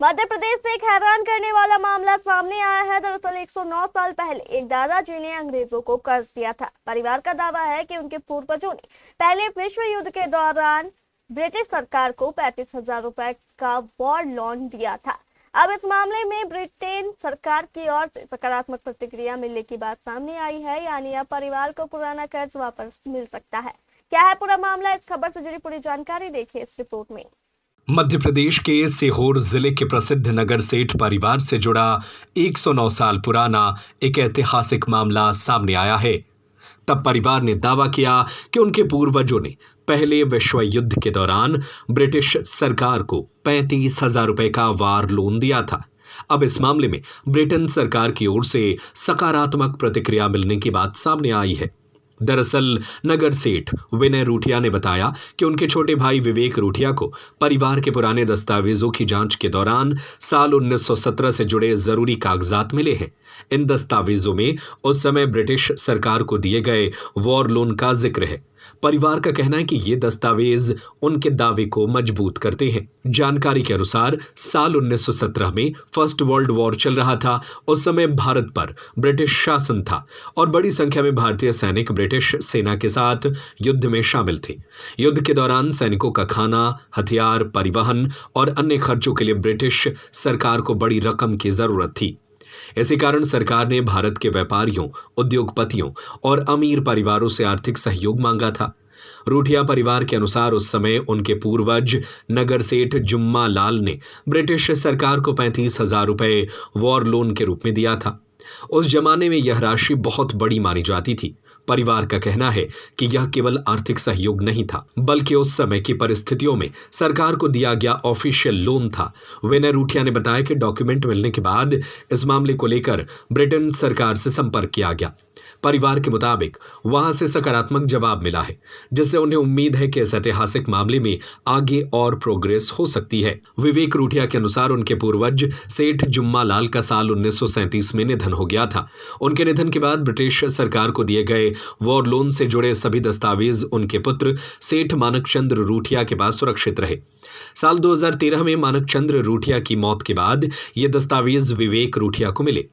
मध्य प्रदेश से एक हैरान करने वाला मामला सामने आया है। दरअसल 109 साल पहले एक दादाजी ने अंग्रेजों को कर्ज दिया था। परिवार का दावा है कि उनके पूर्वजों ने पहले विश्व युद्ध के दौरान ब्रिटिश सरकार को 35,000 रुपए का वॉर लोन दिया था। अब इस मामले में ब्रिटेन सरकार की ओर से सकारात्मक प्रतिक्रिया मिलने की बात सामने आई है, यानी अब परिवार को पुराना कर्ज वापस मिल सकता है। क्या है पूरा मामला, इस खबर से जुड़ी पूरी जानकारी देखिए इस रिपोर्ट में। मध्य प्रदेश के सीहोर जिले के प्रसिद्ध नगर सेठ परिवार से जुड़ा 109 साल पुराना एक ऐतिहासिक मामला सामने आया है। तब परिवार ने दावा किया कि उनके पूर्वजों ने पहले विश्व युद्ध के दौरान ब्रिटिश सरकार को 35,000 रुपए का वार लोन दिया था। अब इस मामले में ब्रिटेन सरकार की ओर से सकारात्मक प्रतिक्रिया मिलने की बात सामने आई है। दरअसल नगर सेठ विनय रूठिया ने बताया कि उनके छोटे भाई विवेक रूठिया को परिवार के पुराने दस्तावेजों की जांच के दौरान साल 1917 से जुड़े जरूरी कागजात मिले हैं। इन दस्तावेजों में उस समय ब्रिटिश सरकार को दिए गए वॉर लोन का जिक्र है। परिवार का कहना है कि ये दस्तावेज उनके दावे को मजबूत करते हैं। जानकारी के अनुसार साल 1917 में फर्स्ट वर्ल्ड वॉर चल रहा था। उस समय भारत पर ब्रिटिश शासन था और बड़ी संख्या में भारतीय सैनिक ब्रिटिश सेना के साथ युद्ध में शामिल थे। युद्ध के दौरान सैनिकों का खाना, हथियार, परिवहन और अन्य खर्चों के लिए ब्रिटिश सरकार को बड़ी रकम की जरूरत थी। इसी कारण सरकार ने भारत के व्यापारियों, उद्योगपतियों और अमीर परिवारों से आर्थिक सहयोग मांगा था। रूठिया परिवार के अनुसार उस समय उनके पूर्वज नगर सेठ जुम्मा लाल ने ब्रिटिश सरकार को 35,000 रुपए वॉर लोन के रूप में दिया था। उस जमाने में यह राशि बहुत बड़ी मानी जाती थी। परिवार का कहना है कि यह केवल आर्थिक सहयोग नहीं था, बल्कि उस समय की परिस्थितियों में सरकार को दिया गया ऑफिशियल लोन था। विनय रूठिया ने बताया कि डॉक्यूमेंट मिलने के बाद इस मामले को लेकर ब्रिटेन सरकार से संपर्क किया गया। परिवार के मुताबिक वहां से सकारात्मक जवाब मिला है, जिससे उन्हें उम्मीद है कि इस ऐतिहासिक मामले में आगे और प्रोग्रेस हो सकती है। विवेक रूठिया के अनुसार उनके पूर्वज सेठ जुम्मा लाल का साल 1937 में निधन हो गया था। उनके निधन के बाद ब्रिटिश सरकार को दिए गए वॉर लोन से जुड़े सभी दस्तावेज उनके पुत्र सेठ मानकचंद्र रूठिया के पास सुरक्षित रहे। साल 2013 में मानकचंद्र रूठिया की मौत के बाद ये दस्तावेज विवेक रूठिया को मिले।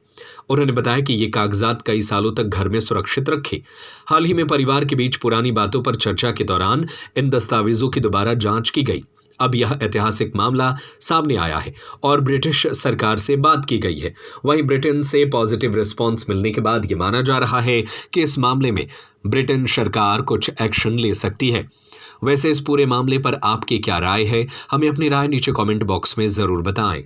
उन्होंने बताया कि ये कागजात कई सालों तक घर में सुरक्षित रखे। हाल ही में परिवार के बीच पुरानी बातों पर चर्चा के दौरान इन दस्तावेजों की दोबारा जांच की गई। अब यह ऐतिहासिक मामला सामने आया है और ब्रिटिश सरकार से बात की गई है। वहीं ब्रिटेन से पॉजिटिव रिस्पॉन्स मिलने के बाद ये माना जा रहा है कि इस मामले में ब्रिटेन सरकार कुछ एक्शन ले सकती है। वैसे इस पूरे मामले पर आपकी क्या राय है, हमें अपनी राय नीचे कमेंट बॉक्स में जरूर बताएं।